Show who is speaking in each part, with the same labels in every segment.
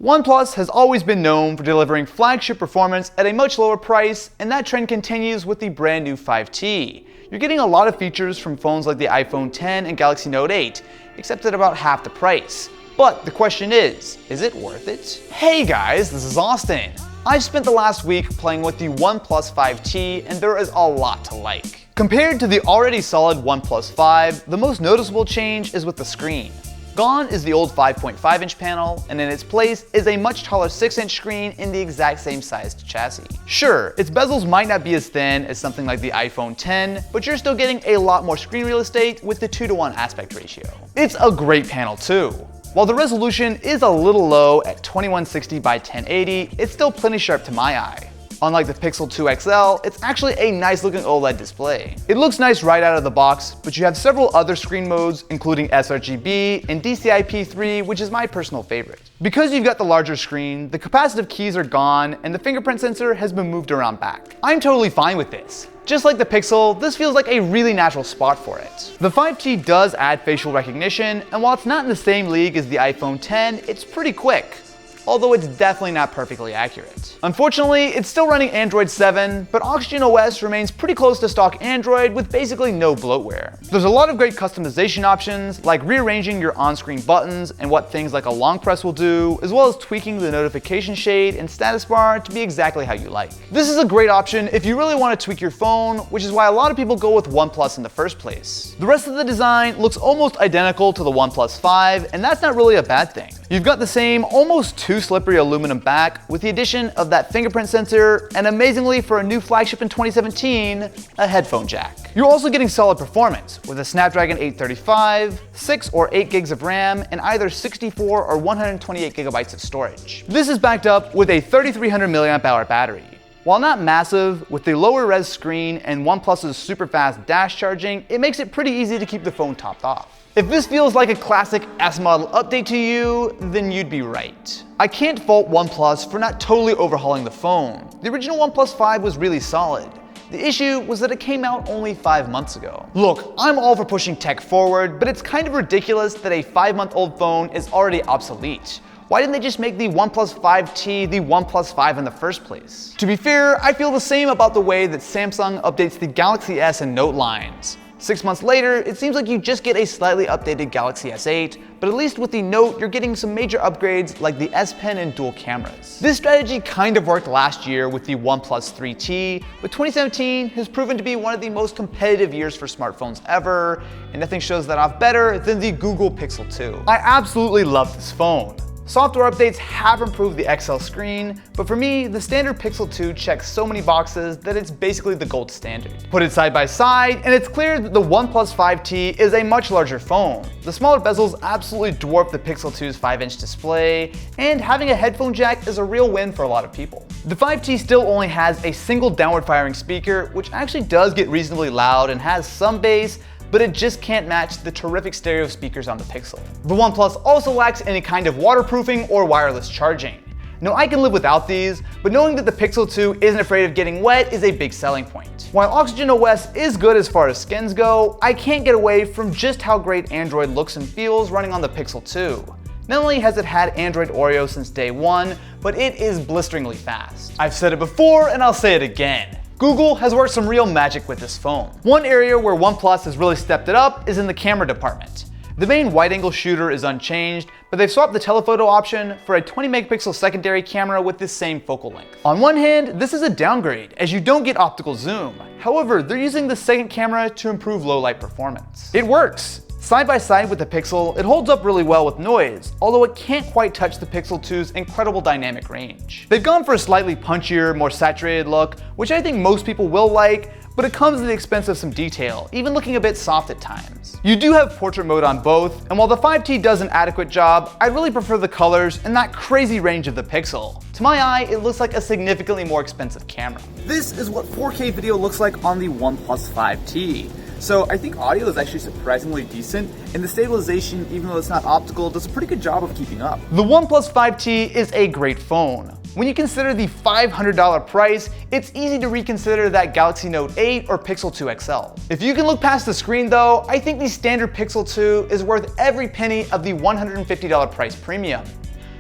Speaker 1: OnePlus has always been known for delivering flagship performance at a much lower price, and that trend continues with the brand new 5T. You're getting a lot of features from phones like the iPhone X and Galaxy Note 8, except at about half the price. But the question is it worth it? Hey guys, this is Austin. I've spent the last week playing with the OnePlus 5T, and there is a lot to like. Compared to the already solid OnePlus 5, the most noticeable change is with the screen. Gone is the old 5.5-inch panel, and in its place is a much taller 6-inch screen in the exact same sized chassis. Sure, its bezels might not be as thin as something like the iPhone X, but you're still getting a lot more screen real estate with the 2:1 aspect ratio. It's a great panel too. While the resolution is a little low at 2160 by 1080, it's still plenty sharp to my eye. Unlike the Pixel 2 XL, it's actually a nice looking OLED display. It looks nice right out of the box, but you have several other screen modes, including sRGB and DCI-P3, which is my personal favorite. Because you've got the larger screen, the capacitive keys are gone, and the fingerprint sensor has been moved around back. I'm totally fine with this. Just like the Pixel, this feels like a really natural spot for it. The 5T does add facial recognition, and while it's not in the same league as the iPhone X, it's pretty quick. Although it's definitely not perfectly accurate. Unfortunately, it's still running Android 7, but Oxygen OS remains pretty close to stock Android with basically no bloatware. There's a lot of great customization options, like rearranging your on-screen buttons and what things like a long press will do, as well as tweaking the notification shade and status bar to be exactly how you like. This is a great option if you really want to tweak your phone, which is why a lot of people go with OnePlus in the first place. The rest of the design looks almost identical to the OnePlus 5, and that's not really a bad thing. You've got the same almost too slippery aluminum back with the addition of that fingerprint sensor, and amazingly for a new flagship in 2017, a headphone jack. You're also getting solid performance with a Snapdragon 835, 6 or 8 gigs of RAM, and either 64 or 128 gigabytes of storage. This is backed up with a 3300 mAh battery. While not massive, with the lower res screen and OnePlus's super fast dash charging, it makes it pretty easy to keep the phone topped off. If this feels like a classic S model update to you, then you'd be right. I can't fault OnePlus for not totally overhauling the phone. The original OnePlus 5 was really solid. The issue was that it came out only 5 months ago. Look, I'm all for pushing tech forward, but it's kind of ridiculous that a 5-month-old phone is already obsolete. Why didn't they just make the OnePlus 5T the OnePlus 5 in the first place? To be fair, I feel the same about the way that Samsung updates the Galaxy S and Note lines. 6 months later, it seems like you just get a slightly updated Galaxy S8, but at least with the Note, you're getting some major upgrades like the S Pen and dual cameras. This strategy kind of worked last year with the OnePlus 3T, but 2017 has proven to be one of the most competitive years for smartphones ever, and nothing shows that off better than the Google Pixel 2. I absolutely love this phone. Software updates have improved the XL screen, but for me, the standard Pixel 2 checks so many boxes that it's basically the gold standard. Put it side by side, and it's clear that the OnePlus 5T is a much larger phone. The smaller bezels absolutely dwarf the Pixel 2's 5-inch display, and having a headphone jack is a real win for a lot of people. The 5T still only has a single downward firing speaker, which actually does get reasonably loud and has some bass, but it just can't match the terrific stereo speakers on the Pixel. The OnePlus also lacks any kind of waterproofing or wireless charging. Now I can live without these, but knowing that the Pixel 2 isn't afraid of getting wet is a big selling point. While Oxygen OS is good as far as skins go, I can't get away from just how great Android looks and feels running on the Pixel 2. Not only has it had Android Oreo since day one, but it is blisteringly fast. I've said it before and I'll say it again. Google has worked some real magic with this phone. One area where OnePlus has really stepped it up is in the camera department. The main wide-angle shooter is unchanged, but they've swapped the telephoto option for a 20 megapixel secondary camera with the same focal length. On one hand, this is a downgrade, as you don't get optical zoom. However, they're using the second camera to improve low-light performance. It works! Side by side with the Pixel, it holds up really well with noise, although it can't quite touch the Pixel 2's incredible dynamic range. They've gone for a slightly punchier, more saturated look, which I think most people will like, but it comes at the expense of some detail, even looking a bit soft at times. You do have portrait mode on both, and while the 5T does an adequate job, I really prefer the colors and that crazy range of the Pixel. To my eye, it looks like a significantly more expensive camera. This is what 4K video looks like on the OnePlus 5T. So I think audio is actually surprisingly decent, and the stabilization, even though it's not optical, does a pretty good job of keeping up. The OnePlus 5T is a great phone. When you consider the $500 price, it's easy to reconsider that Galaxy Note 8 or Pixel 2 XL. If you can look past the screen though, I think the standard Pixel 2 is worth every penny of the $150 price premium.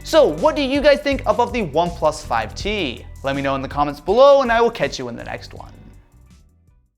Speaker 1: So what do you guys think about the OnePlus 5T? Let me know in the comments below and I will catch you in the next one.